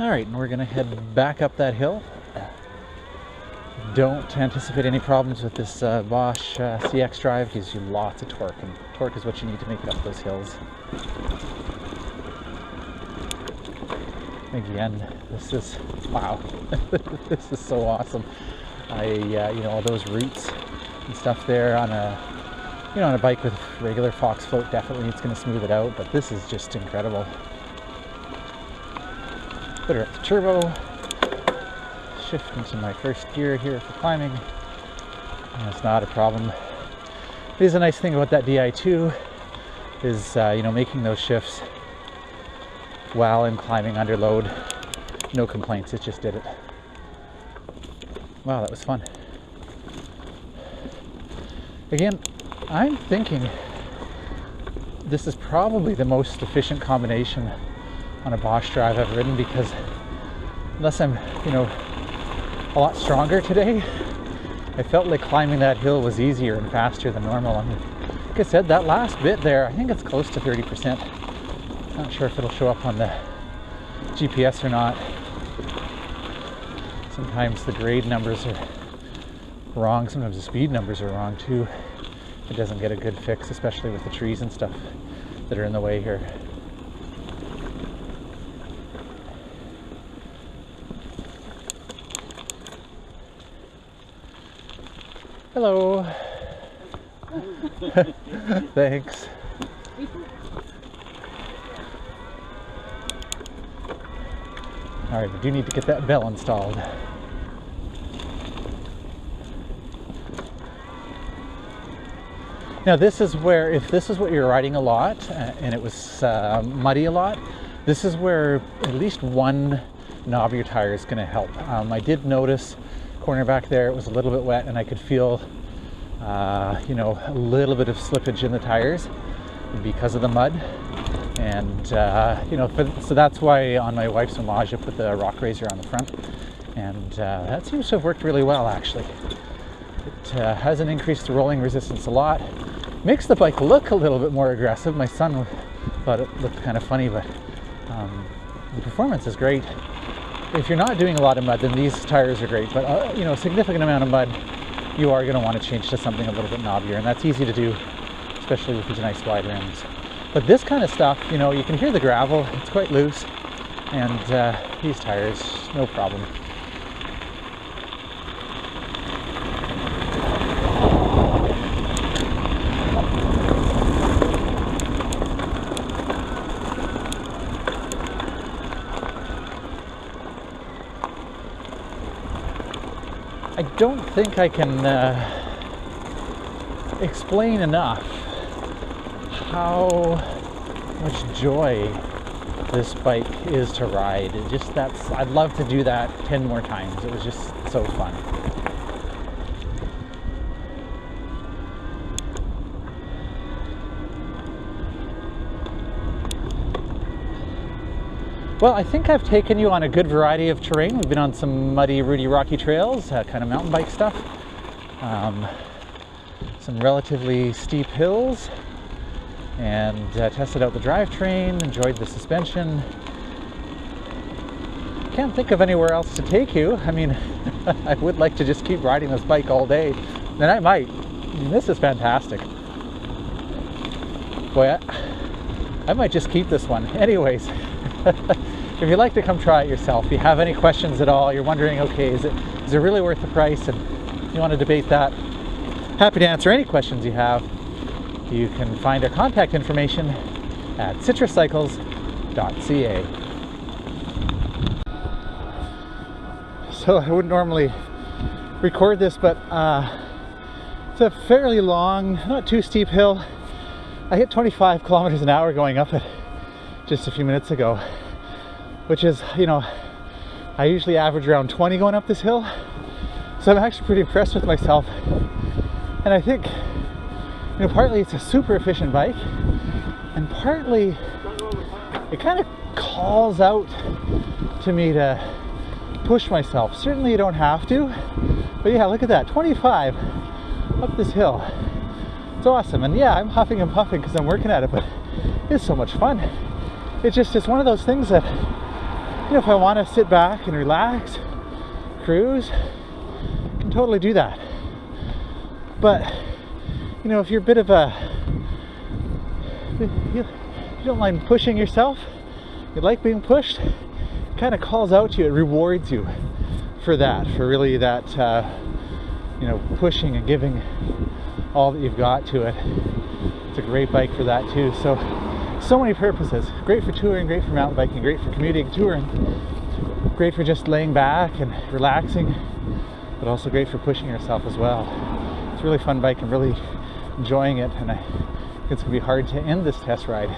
Alright, and we're going to head back up that hill. Don't anticipate any problems with this Bosch CX drive. Gives you lots of torque, and torque is what you need to make it up those hills. Again, this is, wow, this is so awesome. You know, all those roots and stuff there on a, you know, on a bike with regular Fox float, definitely it's going to smooth it out, but this is just incredible. Put her up the turbo, shift into my first gear here for climbing, and it's not a problem. It is a nice thing about that Di2 is, you know, making those shifts while I'm climbing under load. No complaints, it just did it. Wow, that was fun. Again, I'm thinking this is probably the most efficient combination on a Bosch drive I've ridden, because unless I'm, you know, a lot stronger today, I felt like climbing that hill was easier and faster than normal. I mean, like I said, that last bit there, I think it's close to 30%. Not sure if it'll show up on the GPS or not. Sometimes the grade numbers are wrong, sometimes the speed numbers are wrong too. It doesn't get a good fix, especially with the trees and stuff that are in the way here. Hello. Thanks. Alright, we do need to get that bell installed. Now this is where, if this is what you're riding a lot, and it was muddy a lot, this is where at least one knob of your tire is going to help. I did notice corner back there, it was a little bit wet, and I could feel, you know, a little bit of slippage in the tires because of the mud. And you know, so that's why on my wife's Homage I put the rock raiser on the front, and that seems to have worked really well actually. It hasn't increased the rolling resistance a lot. Makes the bike look a little bit more aggressive. My son thought it looked kind of funny, but the performance is great. If you're not doing a lot of mud, then these tires are great, but you know, a significant amount of mud, you are going to want to change to something a little bit knobbier, and that's easy to do, especially with these nice wide rims. But this kind of stuff, you know, you can hear the gravel, it's quite loose, and these tires, no problem. don't think I can explain enough how much joy this bike is to ride. It just, I'd love to do that 10 more times. It was just so fun. Well, I think I've taken you on a good variety of terrain. We've been on some muddy, rooty, rocky trails, kind of mountain bike stuff. Some relatively steep hills, and tested out the drivetrain, enjoyed the suspension. Can't think of anywhere else to take you. I mean, I would like to just keep riding this bike all day, and I might. I mean, this is fantastic. Boy, I might just keep this one. Anyways, if you'd like to come try it yourself, if you have any questions at all, you're wondering, okay, is it really worth the price, and you want to debate that, happy to answer any questions you have. You can find our contact information at citruscycles.ca. So I wouldn't normally record this, but it's a fairly long, not too steep hill. I hit 25 kilometers an hour going up it just a few minutes ago, which is, you know, I usually average around 20 going up this hill. So I'm actually pretty impressed with myself. And I think, you know, partly it's a super efficient bike, and partly it kind of calls out to me to push myself. Certainly you don't have to, but yeah, look at that, 25 up this hill. It's awesome. And yeah, I'm huffing and puffing because I'm working at it, but it's so much fun. It's one of those things that, you know, if I want to sit back and relax, cruise, I can totally do that. But, you know, if you're a bit of you don't mind pushing yourself, you like being pushed, it kind of calls out to you, it rewards you for that, for really that, you know, pushing and giving all that you've got to it. It's a great bike for that too. So many purposes. Great for touring, great for mountain biking, great for commuting, touring, great for just laying back and relaxing, but also great for pushing yourself as well. It's a really fun bike. I'm really enjoying it, and I think it's going to be hard to end this test ride